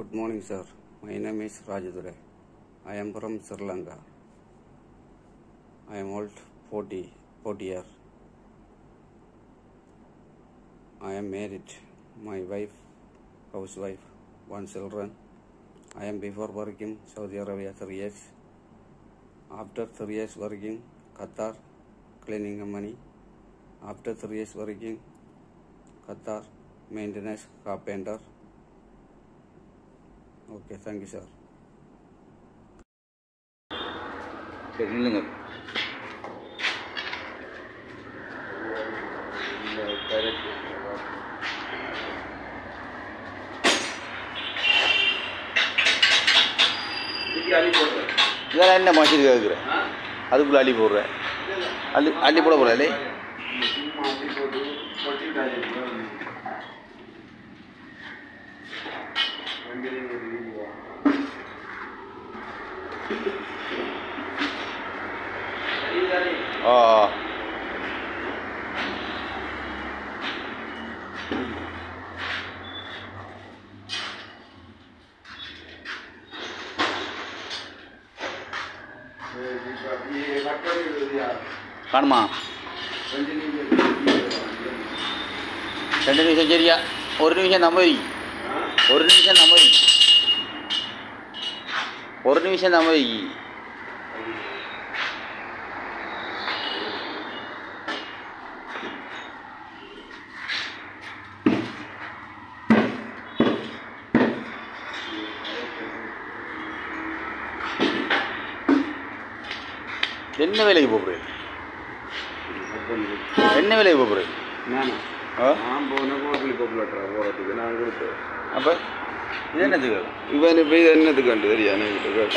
Good morning, sir. My name is Rajadure. I am from Sri Lanka. I am old 40 years. I am married. My wife, housewife, 1 children. I am before working Saudi Arabia 3 years. After 3 years working Qatar, cleaning company. After 3 years working Qatar, maintenance carpenter. Okay, thank you, sir. இதெல்லாம் என்ன மாசி கேட்குறேன் அதுக்குள்ள அள்ளி போடுறேன் அள்ளி போட போகிறேன் ஆ காணுமா 2 நிமிஷம் சரியா 1 நிமிஷம் நம்பரி 1 நிமிஷம் நம்பரி 1 நிமிஷம் நம்பரி என்ன வேலைக்கு போகிறேன் என்ன வேலைக்கு போகிறேன் நான் போன கோட்டில் போகிறதுக்கு நான் கொடுத்தேன். அப்போ இது என்னதுக்கு இவன் இப்போ இது என்னதுக்கு கண்டு தெரியா என்கிட்ட